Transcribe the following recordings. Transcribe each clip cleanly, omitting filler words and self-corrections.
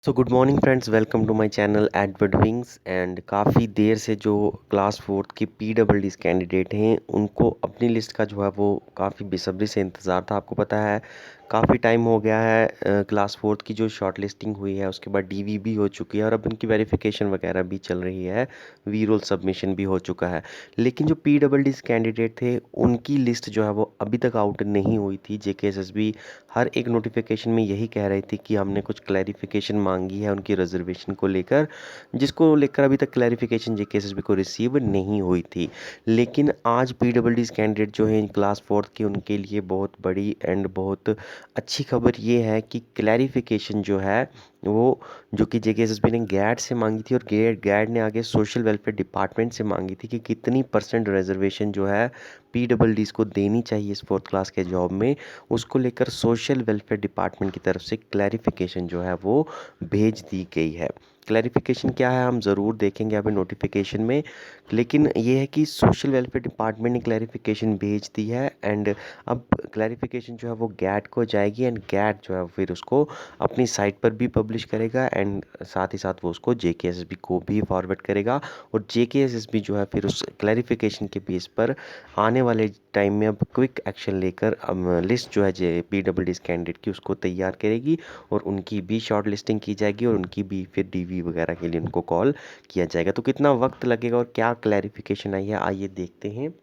So good morning friends, welcome to my channel Edward Wings. And काफ़ी देर से जो क्लास फोर्थ के PWDs कैंडिडेट हैं उनको अपनी लिस्ट का जो है वो काफ़ी बेसब्री से इंतज़ार था। आपको पता है काफ़ी टाइम हो गया है। क्लास फोर्थ की जो शॉर्ट लिस्टिंग हुई है उसके बाद DV भी हो चुकी है और अब उनकी वेरिफिकेशन वगैरह भी चल रही है। वी रोल सबमिशन भी हो चुका है। लेकिन जो PWDs कैंडिडेट थे उनकी लिस्ट जो है वो अभी तक आउट नहीं हुई थी। JKSSB हर एक नोटिफिकेशन में यही कह रही थी कि हमने कुछ क्लैरिफिकेशन मांगी है उनकी रिजर्वेशन को लेकर, जिसको लेकर अभी तक क्लैरिफिकेशन JKSSB को रिसीव नहीं हुई थी। लेकिन आज PWDs कैंडिडेट जो हैं क्लास फोर्थ के, उनके लिए बहुत बड़ी एंड बहुत अच्छी खबर ये है कि क्लैरिफिकेशन जो है वो, जो कि JKSSB ने गैड से मांगी थी और गैड ने आगे सोशल वेलफेयर डिपार्टमेंट से मांगी थी कि कितनी % रिजर्वेशन जो है PWDs को देनी चाहिए इस फोर्थ क्लास के जॉब में, उसको लेकर सोशल वेलफेयर डिपार्टमेंट की तरफ से क्लैरिफिकेशन जो है वो भेज दी गई है। क्लैरिफिकेशन क्या है हम ज़रूर देखेंगे अभी नोटिफिकेशन में, लेकिन ये है कि सोशल वेलफेयर डिपार्टमेंट ने क्लैरिफिकेशन भेज दी है। एंड अब क्लैरिफिकेशन जो है वो गैट को जाएगी एंड गैट जो है फिर उसको अपनी साइट पर भी पब्लिश करेगा एंड साथ ही साथ वो उसको JKSSB को भी फॉरवर्ड करेगा। और JKSSB जो है फिर उस क्लैरिफिकेशन के बेस पर आने वाले टाइम में अब क्विक एक्शन लेकर लिस्ट जो है PWDs कैंडिडेट की उसको तैयार करेगी और उनकी भी शॉर्ट लिस्टिंग की जाएगी और उनकी भी फिर DV वगैरह के लिए उनको कॉल किया जाएगा। तो कितना वक्त लगेगा और क्या क्लैरिफिकेशन आई है, आइए देखते हैं।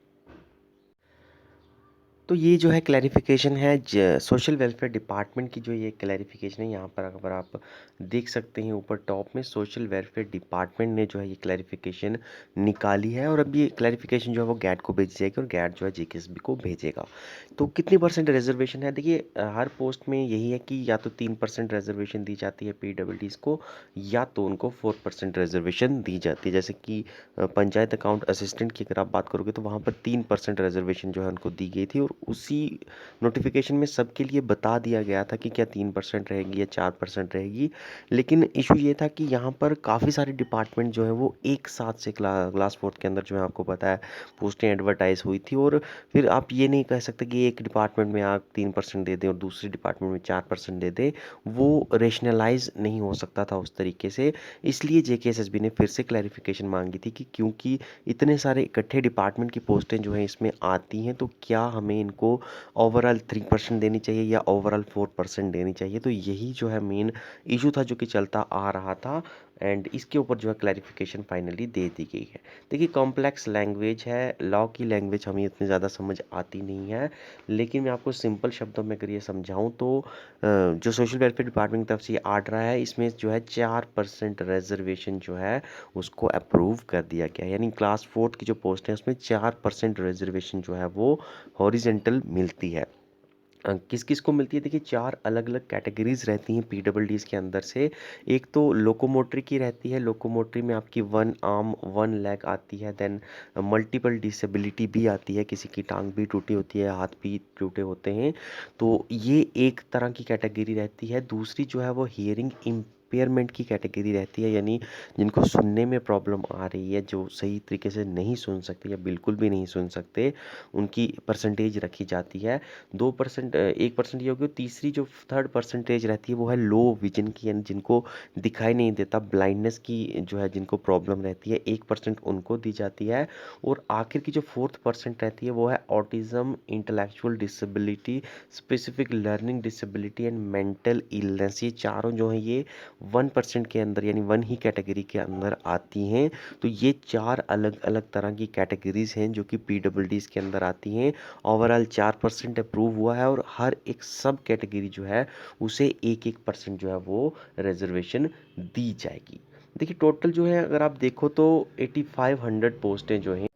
तो ये जो है क्लैरिफिकेशन है सोशल वेलफेयर डिपार्टमेंट की, जो ये क्लैरिफिकेशन है यहाँ पर अगर आप देख सकते हैं ऊपर टॉप में सोशल वेलफेयर डिपार्टमेंट ने जो है ये क्लैरिफिकेशन निकाली है और अब ये क्लैरिफिकेशन जो है वो गैट को भेजी जाएगी और गैट जो है JKSSB को भेजेगा। तो कितनी % रिजर्वेशन है, देखिए हर पोस्ट में यही है कि या तो 3% रिजर्वेशन दी जाती है PWDs को, या तो उनको 4% रिजर्वेशन दी जाती है। जैसे कि पंचायत अकाउंट असिस्टेंट की अगर आप बात करोगे तो वहाँ पर 3% रिजर्वेशन जो है उनको दी गई थी और उसी नोटिफिकेशन में सबके लिए बता दिया गया था कि क्या 3% रहेगी या 4% रहेगी। लेकिन इशू ये था कि यहाँ पर काफ़ी सारे डिपार्टमेंट जो है वो एक साथ से क्लास फोर्थ के अंदर जो है आपको पता है पोस्टें एडवर्टाइज हुई थी। और फिर आप ये नहीं कह सकते कि एक डिपार्टमेंट में आप 3% दे दें और दूसरे डिपार्टमेंट में 4% दे दें, वो रेशनलाइज नहीं हो सकता था उस तरीके से। इसलिए JKSSB ने फिर से क्लैरिफिकेशन मांगी थी कि क्योंकि इतने सारे इकट्ठे डिपार्टमेंट की पोस्टें जो हैं इसमें आती हैं, तो क्या हमें इनको ओवरऑल 3% देनी चाहिए या ओवरऑल 4% देनी चाहिए। तो यही जो है मेन इशू था जो कि चलता आ रहा था एंड इसके ऊपर जो है क्लैरिफिकेशन फाइनली दे दी गई है। देखिए कॉम्प्लेक्स लैंग्वेज है, लॉ की लैंग्वेज हमें इतनी ज़्यादा समझ आती नहीं है, लेकिन मैं आपको सिंपल शब्दों में अगर ये समझाऊँ तो जो सोशल वेलफेयर डिपार्टमेंट की तरफ से ये आर्डर आया है इसमें जो है 4% रिजर्वेशन जो है उसको अप्रूव कर दिया गया है। यानी क्लास फोर्थ की जो पोस्ट है उसमें 4% रिजर्वेशन जो है वो हॉरिजेंटल मिलती है। किस किस को मिलती है, देखिए 4 अलग अलग कैटेगरीज रहती हैं PWDs के अंदर से। एक तो लोकोमोटरी की रहती है, लोकोमोटरी में आपकी 1 आर्म 1 लेग आती है। देन मल्टीपल डिसेबिलिटी भी आती है, किसी की टांग भी टूटी होती है, हाथ भी टूटे होते हैं। तो ये एक तरह की कैटेगरी रहती है। दूसरी जो है वो हियरिंग इम्पेयरमेंट की कैटेगरी रहती है, यानी जिनको सुनने में प्रॉब्लम आ रही है, जो सही तरीके से नहीं सुन सकते या बिल्कुल भी नहीं सुन सकते, उनकी परसेंटेज रखी जाती है। 2% 1% ये होगी। तीसरी जो थर्ड परसेंटेज रहती है वो है लो विजन की, यानी जिनको दिखाई नहीं देता, ब्लाइंडनेस की जो है जिनको प्रॉब्लम रहती है, 1% उनको दी जाती है। और आखिर की जो 4th% रहती है वो है autism, intellectual disability, specific learning disability and mental illness. ये चारों जो हैं ये 1% के अंदर यानी 1 ही कैटेगरी के अंदर आती हैं। तो ये 4 अलग अलग तरह की कैटेगरीज हैं जो कि PWDs के अंदर आती हैं। ओवरऑल 4% अप्रूव हुआ है और हर एक सब कैटेगरी जो है उसे 1-1% जो है वो रिजर्वेशन दी जाएगी। देखिए टोटल जो है अगर आप देखो तो 8500 पोस्टें जो हैं,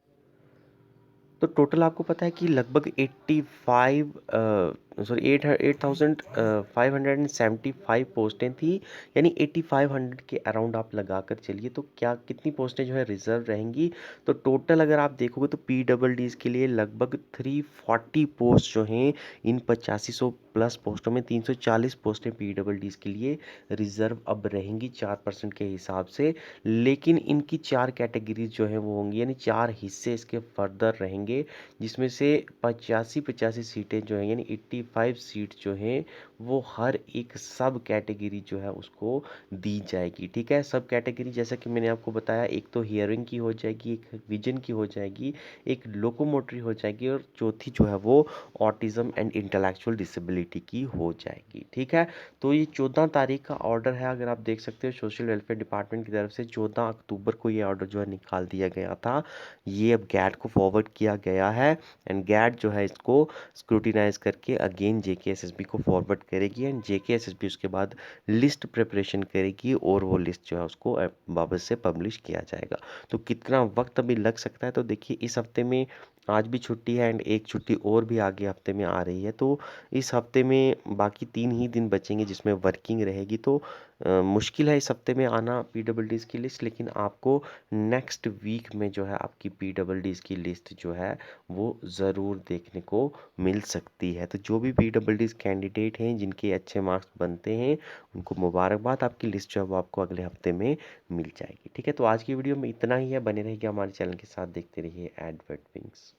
तो टोटल आपको पता है कि लगभग 8575 पोस्टें थी। यानी 8500 के अराउंड आप लगा कर चलिए तो क्या कितनी पोस्टें जो है रिजर्व रहेंगी। तो टोटल अगर आप देखोगे तो PWDs के लिए लगभग 340 पोस्ट जो हैं, इन 8500 प्लस पोस्टों में 340 पोस्टें PWDs के लिए रिजर्व अब रहेंगी 4% के हिसाब से। लेकिन इनकी 4 कैटेगरीज जो हैं वो होंगी, यानी 4 हिस्से इसके फर्दर रहेंगे, जिसमें से 85 85 सीटें जो हैं यानी 85 सीट जो हैं वो हर एक सब कैटेगरी जो है उसको दी जाएगी। ठीक है, सब कैटेगरी जैसा कि मैंने आपको बताया, एक तो हियरिंग की हो जाएगी, एक विजन की हो जाएगी, एक लोकोमोटरी हो जाएगी और चौथी जो है वो ऑटिज्म एंड इंटेलेक्चुअल डिसेबिलिटी की हो जाएगी। ठीक है, तो ये 14 तारीख का ऑर्डर है, अगर आप देख सकते हो सोशल वेलफेयर डिपार्टमेंट की तरफ से 14 अक्टूबर को ये ऑर्डर जो है निकाल दिया गया था। ये अब गैट को फॉरवर्ड किया गया है एंड गैट जो है इसको स्क्रूटिनाइज करके अगेन जेकेएसएसबी को फॉरवर्ड करेगी एंड जेकेएसएसबी उसके बाद लिस्ट प्रिपरेशन करेगी और वो लिस्ट जो है उसको वापस से पब्लिश किया जाएगा। तो कितना वक्त अभी लग सकता है, तो देखिए इस हफ्ते में आज भी छुट्टी है एंड एक छुट्टी और भी आगे हफ्ते में आ रही है, तो इस हफ्ते में बाकी 3 ही दिन बचेंगे जिसमें वर्किंग रहेगी। तो मुश्किल है इस हफ्ते में आना पीडब्ल्यूडीज़ की लिस्ट, लेकिन आपको नेक्स्ट वीक में जो है आपकी पीडब्ल्यूडीज़ की लिस्ट जो है वो ज़रूर देखने को मिल सकती है। तो जो भी पीडब्ल्यूडीज़ कैंडिडेट हैं जिनके अच्छे मार्क्स बनते हैं उनको मुबारकबाद, आपकी लिस्ट जो है वो आपको अगले हफ्ते में मिल जाएगी। ठीक है, तो आज की वीडियो में इतना ही है, बने रहिए हमारे चैनल के साथ, देखते रहिए एडवर्ड विंग्स।